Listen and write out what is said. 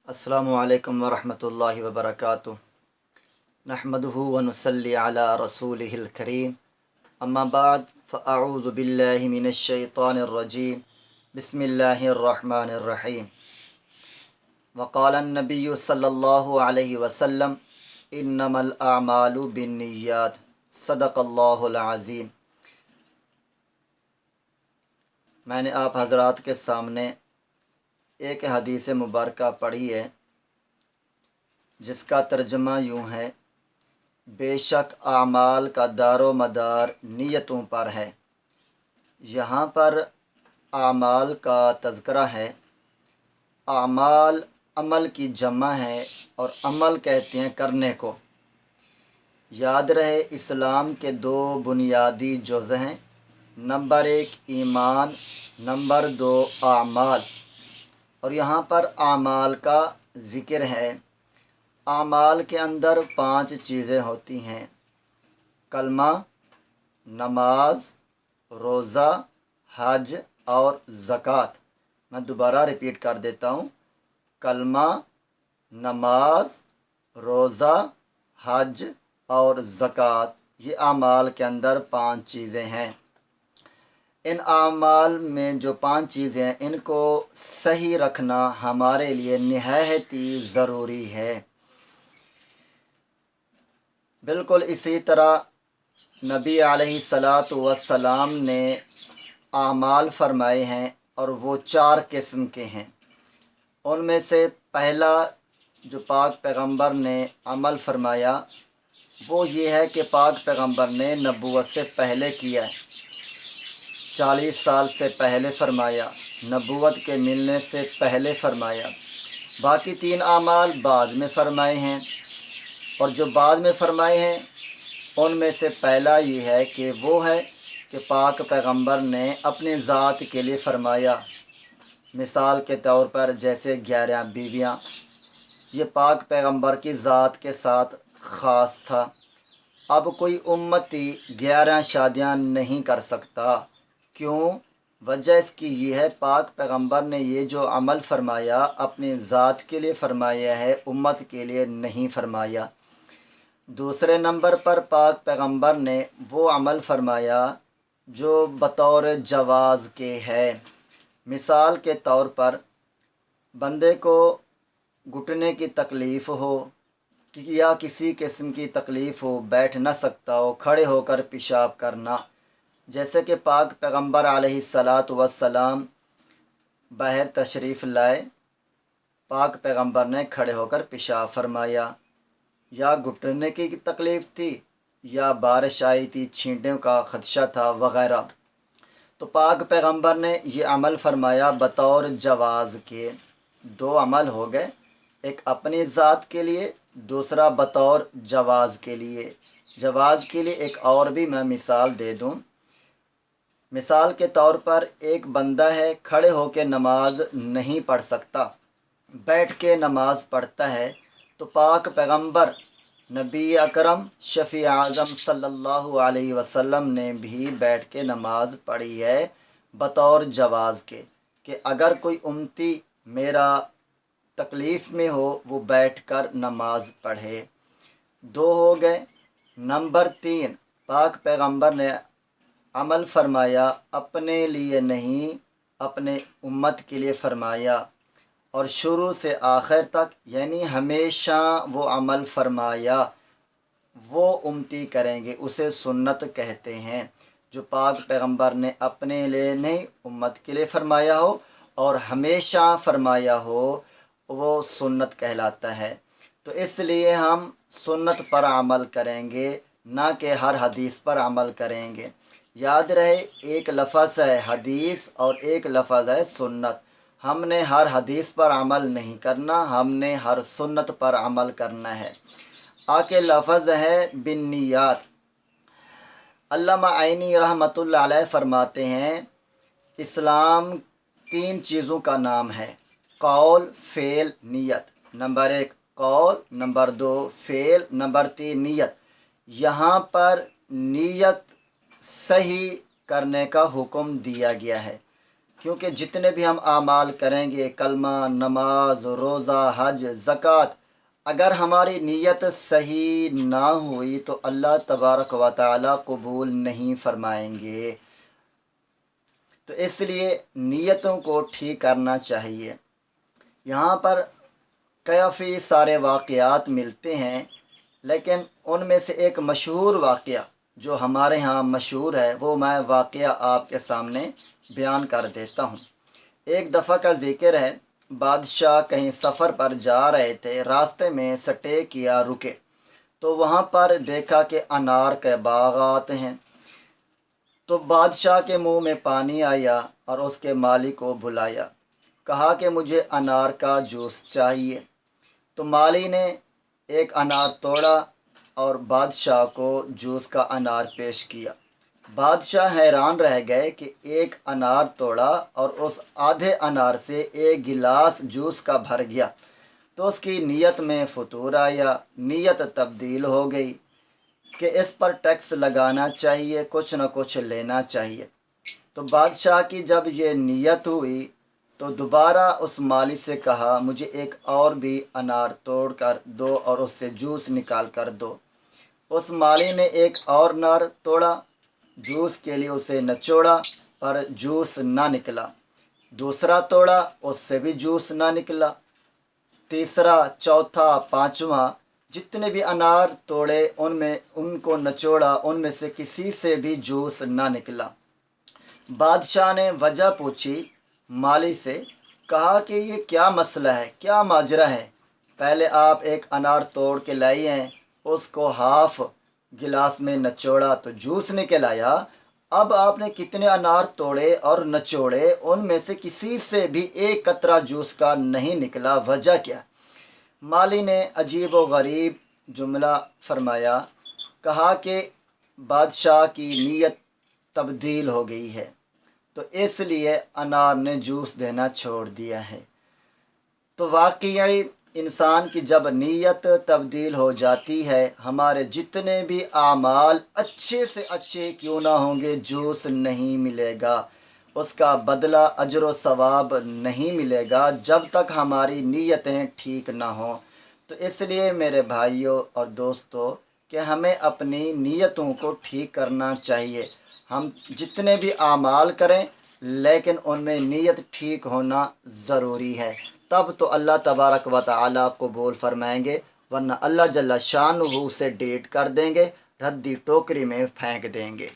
السلام علیکم ورحمۃ اللہ وبرکاتہ۔ نحمدہ ونصلی علی رسولہ الکریم، اما بعد فاعوذ باللہ من الشیطان الرجیم، بسم اللہ الرحمن الرحیم۔ وقال النبی صلی اللہ علیہ وسلم انما الاعمال بالنیات، صدق اللہ العظیم۔ میں نے آپ حضرات کے سامنے ایک حدیث مبارکہ پڑھی ہے جس کا ترجمہ یوں ہے: بے شک اعمال کا دار و مدار نیتوں پر ہے۔ یہاں پر اعمال کا تذکرہ ہے۔ اعمال عمل کی جمع ہے اور عمل کہتے ہیں کرنے کو۔ یاد رہے اسلام کے دو بنیادی جز ہیں، نمبر 1 ایمان، نمبر 2 اعمال۔ اور یہاں پر اعمال کا ذکر ہے۔ اعمال کے اندر 5 چیزیں ہوتی ہیں: کلمہ، نماز، روزہ، حج اور زکوٰۃ۔ میں دوبارہ ریپیٹ کر دیتا ہوں: کلمہ، نماز، روزہ، حج اور زکوٰۃ۔ یہ اعمال کے اندر 5 چیزیں ہیں۔ ان اعمال میں جو 5 چیزیں ہیں ان کو صحیح رکھنا ہمارے لیے نہایت ہی ضروری ہے۔ بالکل اسی طرح نبی علیہ السلام نے اعمال فرمائے ہیں اور وہ 4 قسم کے ہیں۔ ان میں سے پہلا جو پاک پیغمبر نے عمل فرمایا وہ یہ ہے کہ پاک پیغمبر نے نبوت سے پہلے کیا ہے، 40 سال سے پہلے فرمایا، نبوت کے ملنے سے پہلے فرمایا۔ باقی 3 اعمال بعد میں فرمائے ہیں، اور جو بعد میں فرمائے ہیں ان میں سے پہلا یہ ہے کہ وہ ہے کہ پاک پیغمبر نے اپنی ذات کے لیے فرمایا۔ مثال کے طور پر جیسے 11 بیویاں، یہ پاک پیغمبر کی ذات کے ساتھ خاص تھا۔ اب کوئی امتی 11 شادیاں نہیں کر سکتا۔ کیوں؟ وجہ اس کی یہ ہے پاک پیغمبر نے یہ جو عمل فرمایا اپنی ذات کے لیے فرمایا ہے، امت کے لیے نہیں فرمایا۔ دوسرے نمبر پر پاک پیغمبر نے وہ عمل فرمایا جو بطور جواز کے ہے۔ مثال کے طور پر بندے کو گھٹنے کی تکلیف ہو یا کسی قسم کی تکلیف ہو، بیٹھ نہ سکتا ہو، کھڑے ہو کر پیشاب کرنا، جیسے کہ پاک پیغمبر علیہ السلام باہر تشریف لائے، پاک پیغمبر نے کھڑے ہو کر پیشاب فرمایا۔ یا گھٹنے کی تکلیف تھی یا بارش آئی تھی، چھینٹوں کا خدشہ تھا وغیرہ، تو پاک پیغمبر نے یہ عمل فرمایا بطور جواز کے۔ 2 عمل ہو گئے، ایک اپنی ذات کے لیے، دوسرا بطور جواز کے لیے۔ جواز کے لیے ایک اور بھی میں مثال دے دوں۔ مثال کے طور پر ایک بندہ ہے، کھڑے ہو کے نماز نہیں پڑھ سکتا، بیٹھ کے نماز پڑھتا ہے، تو پاک پیغمبر نبی اکرم شفیع اعظم صلی اللہ علیہ وسلم نے بھی بیٹھ کے نماز پڑھی ہے بطور جواز کے، کہ اگر کوئی امتی میرا تکلیف میں ہو وہ بیٹھ کر نماز پڑھے۔ 2 ہو گئے۔ نمبر 3 پاک پیغمبر نے عمل فرمایا اپنے لیے نہیں، اپنے امت کے لیے فرمایا، اور شروع سے آخر تک یعنی ہمیشہ وہ عمل فرمایا، وہ امتی کریں گے، اسے سنت کہتے ہیں۔ جو پاک پیغمبر نے اپنے لیے نہیں امت کے لیے فرمایا ہو اور ہمیشہ فرمایا ہو وہ سنت کہلاتا ہے۔ تو اس لیے ہم سنت پر عمل کریں گے، نہ کہ ہر حدیث پر عمل کریں گے۔ یاد رہے ایک لفظ ہے حدیث اور ایک لفظ ہے سنت۔ ہم نے ہر حدیث پر عمل نہیں کرنا، ہم نے ہر سنت پر عمل کرنا ہے۔ آگے لفظ ہے بالنیات۔ علامہ عینی رحمۃ اللہ علیہ فرماتے ہیں اسلام 3 چیزوں کا نام ہے: قول، فعل، نیت۔ نمبر 1 قول، نمبر 2 فعل، نمبر 3 نیت۔ یہاں پر نیت صحیح کرنے کا حکم دیا گیا ہے، کیونکہ جتنے بھی ہم اعمال کریں گے، کلمہ، نماز، روزہ، حج، زکوٰۃ، اگر ہماری نیت صحیح نہ ہوئی تو اللہ تبارک و تعالی قبول نہیں فرمائیں گے۔ تو اس لیے نیتوں کو ٹھیک کرنا چاہیے۔ یہاں پر کافی سارے واقعات ملتے ہیں، لیکن ان میں سے ایک مشہور واقعہ جو ہمارے ہاں مشہور ہے وہ میں واقعہ آپ کے سامنے بیان کر دیتا ہوں۔ ایک دفعہ کا ذکر ہے، بادشاہ کہیں سفر پر جا رہے تھے، راستے میں سٹے کیا، رکے تو وہاں پر دیکھا کہ انار کے باغات ہیں۔ تو بادشاہ کے منہ میں پانی آیا اور اس کے مالک کو بلایا، کہا کہ مجھے انار کا جوس چاہیے۔ تو مالی نے ایک انار توڑا اور بادشاہ کو جوس کا انار پیش کیا۔ بادشاہ حیران رہ گئے کہ ایک انار توڑا اور اس آدھے انار سے ایک گلاس جوس کا بھر گیا۔ تو اس کی نیت میں فطور آیا، نیت تبدیل ہو گئی کہ اس پر ٹیکس لگانا چاہیے، کچھ نہ کچھ لینا چاہیے۔ تو بادشاہ کی جب یہ نیت ہوئی تو دوبارہ اس مالی سے کہا مجھے ایک اور بھی انار توڑ کر دو اور اس سے جوس نکال کر دو۔ اس مالی نے ایک اور انار توڑا، جوس کے لیے اسے نچوڑا پر جوس نہ نکلا۔ دوسرا توڑا، اس سے بھی جوس نہ نکلا۔ تیسرا، چوتھا، پانچواں، جتنے بھی انار توڑے ان کو نچوڑا، ان میں سے کسی سے بھی جوس نہ نکلا۔ بادشاہ نے وجہ پوچھی مالی سے، کہا کہ یہ کیا مسئلہ ہے، کیا ماجرا ہے؟ پہلے آپ ایک انار توڑ کے لائے ہیں، اس کو ہاف گلاس میں نچوڑا تو جوس نکل آیا، اب آپ نے کتنے انار توڑے اور نچوڑے، ان میں سے کسی سے بھی ایک قطرہ جوس کا نہیں نکلا، وجہ کیا؟ مالی نے عجیب و غریب جملہ فرمایا، کہا کہ بادشاہ کی نیت تبدیل ہو گئی ہے تو اس لیے انار نے جوس دینا چھوڑ دیا ہے۔ تو واقعی انسان کی جب نیت تبدیل ہو جاتی ہے، ہمارے جتنے بھی اعمال اچھے سے اچھے کیوں نہ ہوں گے، جوس نہیں ملے گا، اس کا بدلہ اجر و ثواب نہیں ملے گا جب تک ہماری نیتیں ٹھیک نہ ہوں۔ تو اس لیے میرے بھائیوں اور دوستو کہ ہمیں اپنی نیتوں کو ٹھیک کرنا چاہیے۔ ہم جتنے بھی اعمال کریں لیکن ان میں نیت ٹھیک ہونا ضروری ہے، تب تو اللہ تبارک و تعالی قبول فرمائیں گے، ورنہ اللہ جل شانہ اسے ڈیلیٹ کر دیں گے، ردی ٹوکری میں پھینک دیں گے۔